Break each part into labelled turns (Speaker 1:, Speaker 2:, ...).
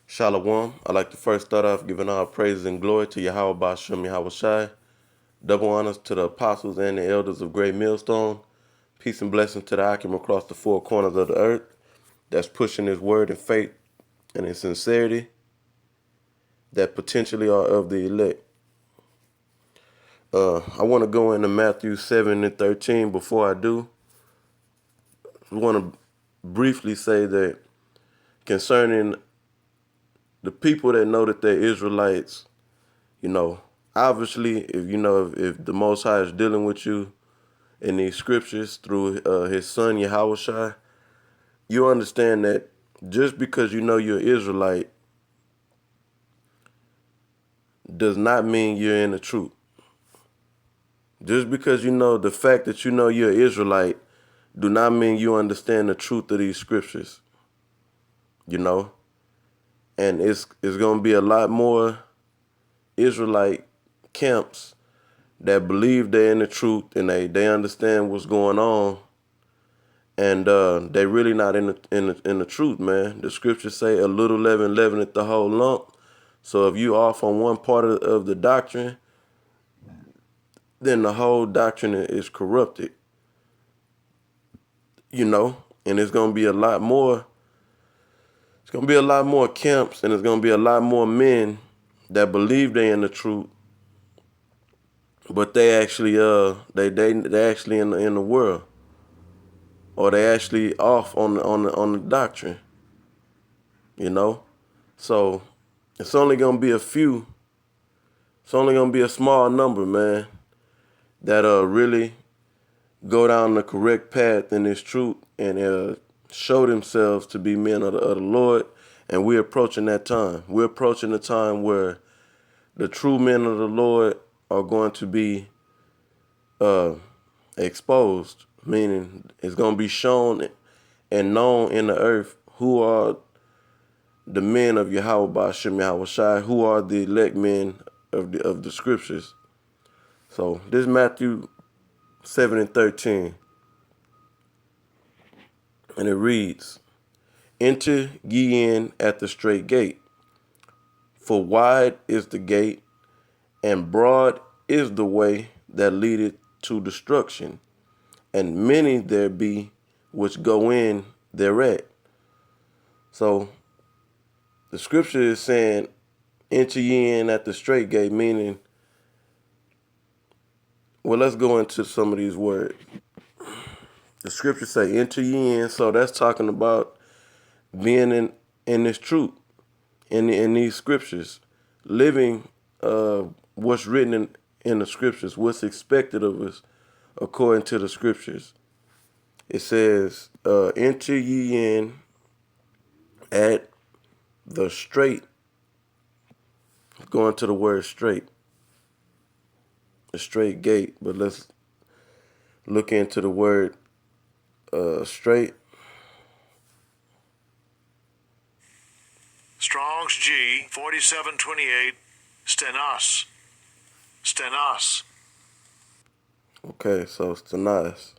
Speaker 1: Shalom. I'd like to first start off giving all praises and glory to Yahweh Bashem Yahweh Shai. Double honors to the apostles and the elders of Great Millstone. Peace and blessings to the Akim across the four corners of the earth that's pushing his word in faith and in sincerity that potentially are of the elect. I want to go into Matthew 7 and 13. Before I do, I want to briefly say that concerning the people that know that they're Israelites, obviously, if the Most High is dealing with you in these scriptures through his son Yahushua, you understand that just because you know you're Israelite does not mean you're in the truth. Just because you know the fact that you know you're Israelite do not mean you understand the truth of these scriptures. And it's going to be a lot more Israelite camps that believe they're in the truth and they understand what's going on, and they really not in the truth, man. The scriptures say a little leaven leaveneth the whole lump. So if you off on one part of the doctrine, then the whole doctrine is corrupted. And it's gonna be a lot more. It's gonna be a lot more camps, and it's gonna be a lot more men that believe they in the truth, but they actually they actually in the world, or they actually off on the doctrine. So it's only gonna be a few. It's only gonna be a small number, man, that really go down the correct path in this truth and show themselves to be men of the Lord. And we're approaching that time. We're approaching the time where the true men of the Lord are going to be exposed, meaning it's going to be shown and known in the earth who are the men of Yahweh Ba'ashem Yahweh Shai, who are the elect men of the scriptures. So this is Matthew 7 and 13. And it reads, "Enter ye in at the strait gate, for wide is the gate, and broad is the way that leadeth to destruction, and many there be which go in thereat." So the scripture is saying, enter ye in at the strait gate, meaning, well, let's go into some of these words. The scriptures say, enter ye in, so that's talking about being in this truth, in these scriptures, living what's written in the scriptures, what's expected of us according to the scriptures. It says, enter ye in at the strait. Going to the word straight, the straight gate, but let's look into the word straight.
Speaker 2: Strong's G 4728, stenos. Stenos.
Speaker 1: Okay, so it's tenas.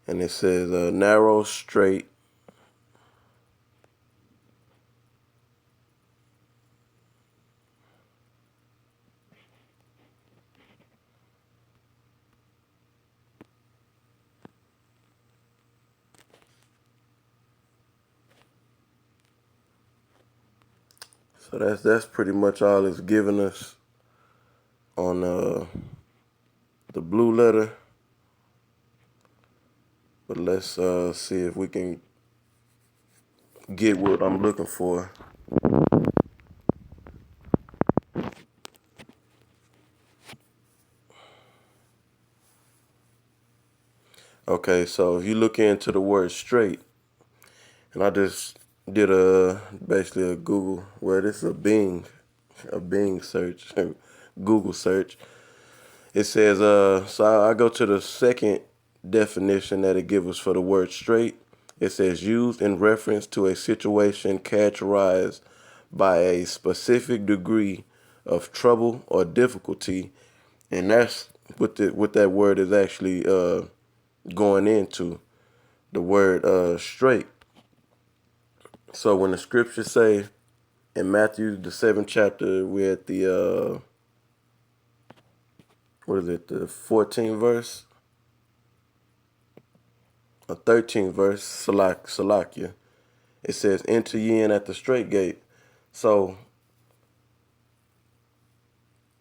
Speaker 1: And it says narrow, straight. So that's pretty much all it's giving us on the blue letter. But let's see if we can get what I'm looking for. Okay, so if you look into the word straight, and I just did basically a Google, this is a Bing search, Google search. It says, so I go to the second definition that it gives us for the word straight. It says used in reference to a situation characterized by a specific degree of trouble or difficulty, and that's what that word is actually going into, the word straight. So when the scriptures say in Matthew the 7th chapter, we're at the what is it, the 14th verse or 13th verse, Salakia. It says, "Enter ye in at the straight gate." So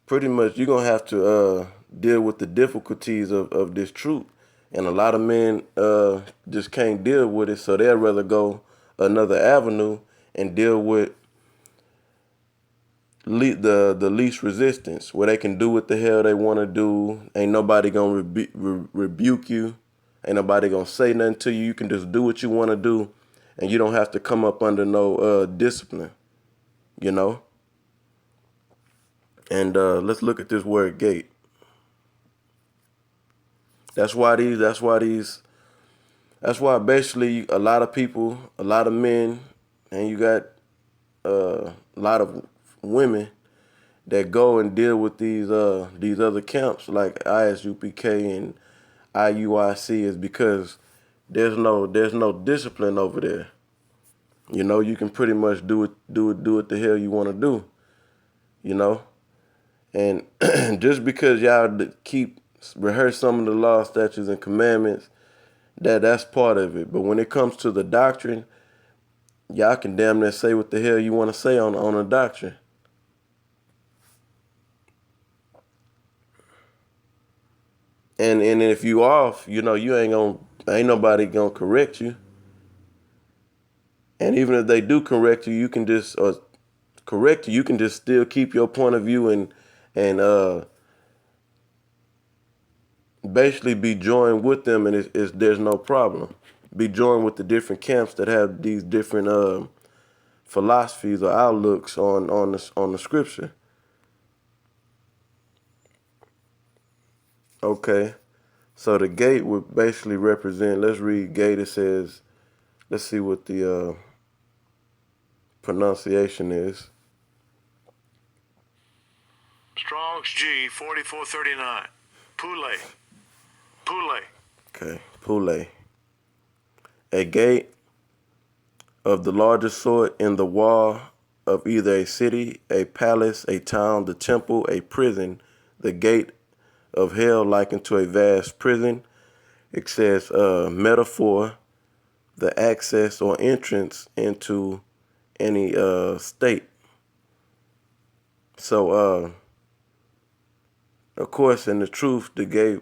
Speaker 1: pretty much you're gonna have to deal with the difficulties of this truth, and a lot of men just can't deal with it, so they'd rather go another avenue and deal with the least resistance, where they can do what the hell they want to do. Ain't nobody gonna rebuke you. Ain't nobody gonna say nothing to you. You can just do what you want to do, and you don't have to come up under no discipline, you know. And let's look at this word gate. That's why these. That's why basically a lot of people, a lot of men, and you got a lot of women that go and deal with these other camps like ISUPK and IUIC, is because there's no discipline over there. You know, you can pretty much do what the hell you want to do. You know, and just because y'all keep rehearse some of the law, statutes, and commandments, that's part of it. But when it comes to the doctrine, y'all can damn near say what the hell you want to say on a doctrine. And if you off, you know, ain't nobody gonna correct you. And even if they do correct you, you can just still keep your point of view and basically be joined with them, and there's no problem. Be joined with the different camps that have these different philosophies or outlooks on the scripture. Okay, so the gate would basically represent. Let's read gate. It says, let's see what the pronunciation is.
Speaker 2: Strong's G 4439. Pule. Pule.
Speaker 1: Okay, Pule. A gate of the largest sort in the wall of either a city, a palace, a town, the temple, a prison, the gate of hell likened to a vast prison. It says metaphor, the access or entrance into any state. So of course, in the truth, the gate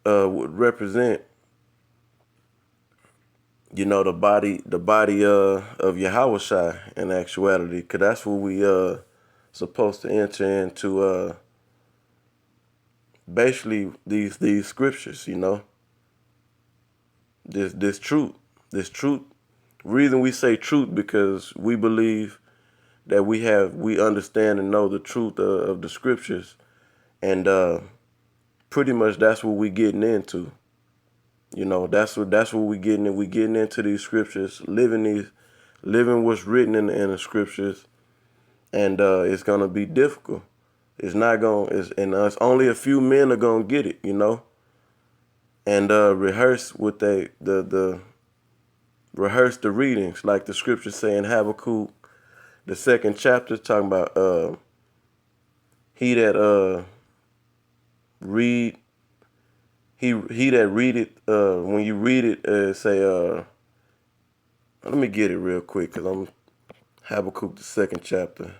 Speaker 1: would represent, you know, the body of Yahushua in actuality, because that's what we supposed to enter into. Basically, these scriptures, you know, this truth. Reason we say truth, because we believe that we understand and know the truth of the scriptures, and pretty much that's what we getting into. You know, that's what we getting in. We getting into these scriptures, living what's written in the scriptures, and it's gonna be difficult. It's not gonna. It's only a few men are gonna get it. You know, and rehearse what the rehearse the readings, like the scriptures say in Habakkuk, the 2nd chapter, talking about he that read he that read it, when you read it, say let me get it real quick, because I'm Habakkuk the 2nd chapter.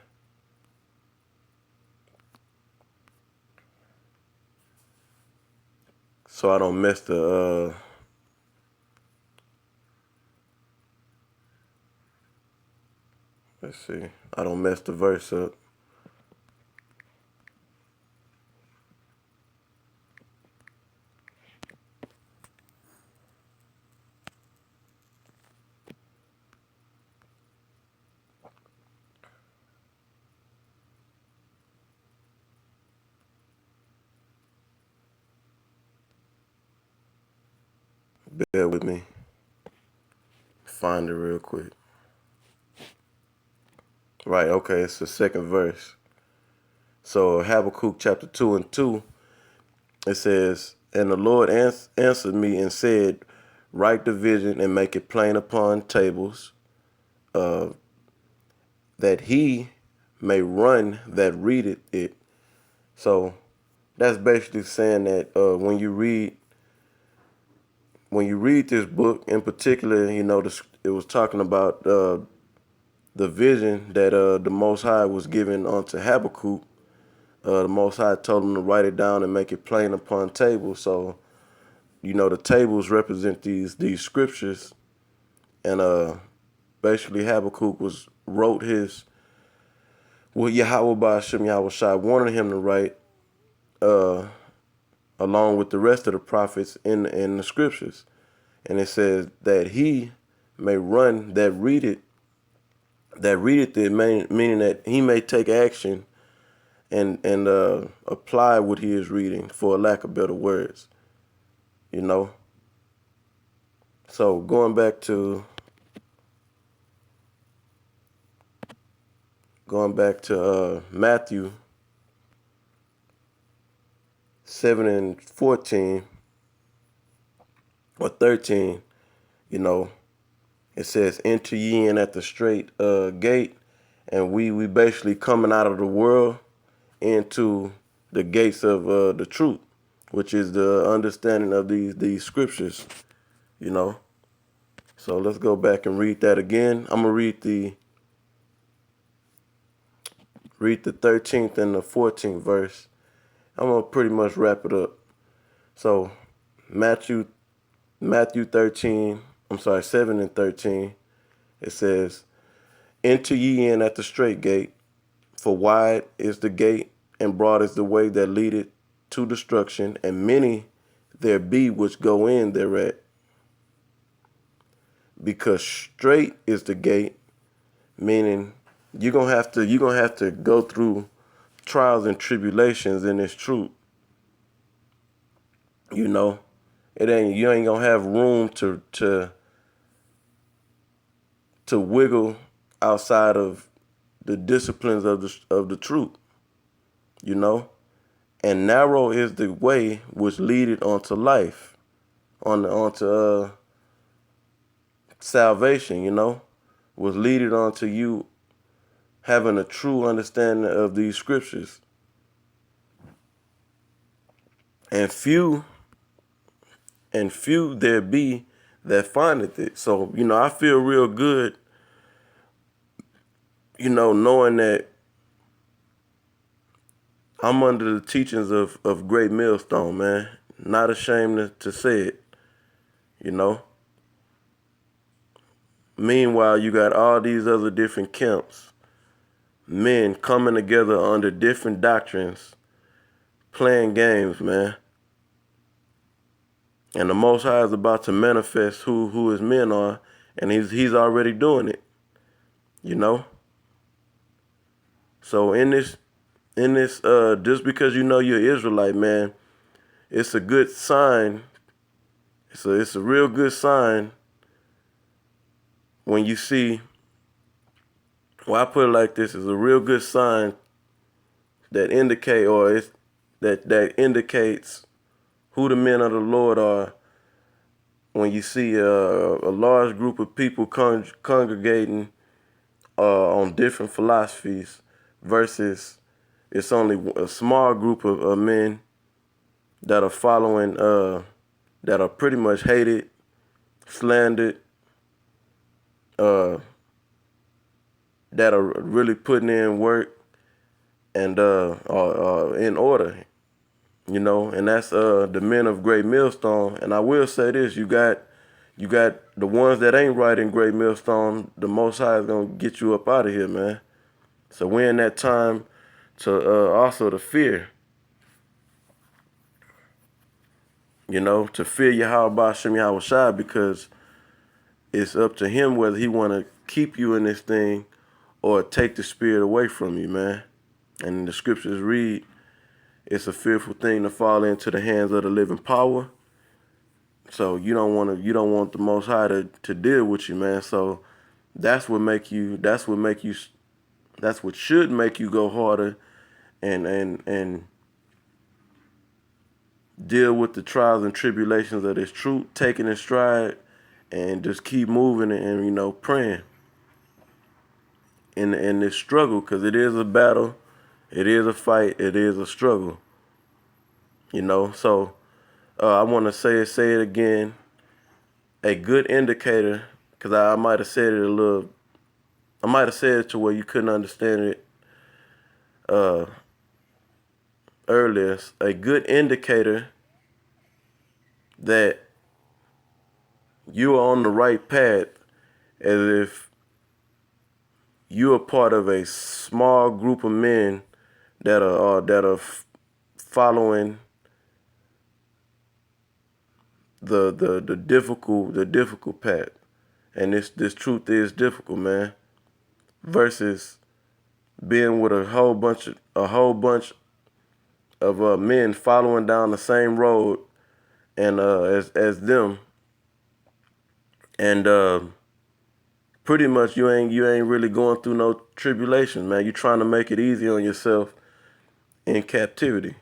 Speaker 1: So I don't mess the let's see, I don't mess the verse up. Bear with me. Find it real quick. Right, okay, it's the 2nd verse. So Habakkuk chapter 2 and 2, it says, "And the Lord answered me and said, Write the vision and make it plain upon tables, that he may run that readeth it. So that's basically saying that when you read this book in particular, it was talking about the vision that the Most High was given unto Habakkuk. The Most High told him to write it down and make it plain upon tables. So the tables represent these scriptures, and basically Habakkuk wrote his what Yahweh Ba'ashem Yahweh Shai wanted him to write, uh, along with the rest of the prophets in the scriptures. And it says that he may run that readeth it, meaning that he may take action and apply what he is reading, for a lack of better words. So going back to Matthew 7:14 or 13, it says, "Enter ye in at the straight gate," and we basically coming out of the world into the gates of the truth, which is the understanding of these scriptures. So let's go back and read that again. I'm gonna read the 13th and the 14th verse. I'm gonna pretty much wrap it up. So Matthew 7:13, it says, "Enter ye in at the straight gate, for wide is the gate, and broad is the way that leadeth to destruction, and many there be which go in thereat. Because straight is the gate," meaning you're gonna have to go through trials and tribulations in this truth. You ain't gonna have room to wiggle outside of the disciplines of the truth. And narrow is the way which leadeth unto life, onto salvation. Was leadeth unto you having a true understanding of these scriptures. And few there be that findeth it. So, I feel real good, knowing that I'm under the teachings of Great Millstone, man. Not ashamed to say it, you know. Meanwhile, you got all these other different camps, men coming together under different doctrines, playing games, man. And the Most High is about to manifest who his men are, and he's already doing it, you know. So in this just because you're Israelite, man, it's a good sign. It's a real good sign when you see. Well, I put it like this: it's a real good sign that that indicates who the men of the Lord are. When you see a large group of people congregating on different philosophies, versus it's only a small group of men that are following, that are pretty much hated, slandered, that are really putting in work and are in order, and that's the men of Great Millstone. And I will say this: you got the ones that ain't right in Great Millstone. The Most High is gonna get you up out of here, man. So we're in that time to also to fear, to fear Yahweh Ba'ashem Yahweh Shai, because it's up to him whether he want to keep you in this thing or take the spirit away from you, man. And the scriptures read, it's a fearful thing to fall into the hands of the living power. So you don't want the Most High to deal with you, man. So that's what should make you go harder and deal with the trials and tribulations of this truth, taking in stride, and just keep moving and praying. in this struggle, because it is a battle, it is a fight, it is a struggle. So I want to say it again. A good indicator, because I might have said it a little, I might have said it to where you couldn't understand it uh, earlier. A good indicator that you are on the right path, as if you are part of a small group of men that are following the difficult path. And this truth is difficult, man. Versus being with a whole bunch of men following down the same road and as them, and pretty much you ain't really going through no tribulation, man. You trying to make it easy on yourself in captivity.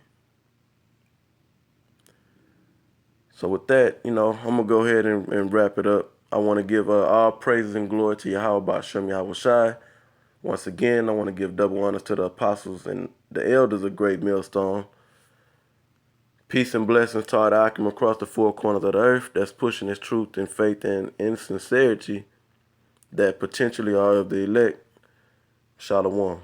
Speaker 1: So with that, I'm gonna go ahead and wrap it up. I want to give all praises and glory to Yahweh Shem Yahweh Shai. Once again, I want to give double honors to the apostles and the elders of Great Millstone. Peace and blessings to all the Akim across the four corners of the earth that's pushing this truth and faith and in sincerity that potentially are of the elect. Shalom.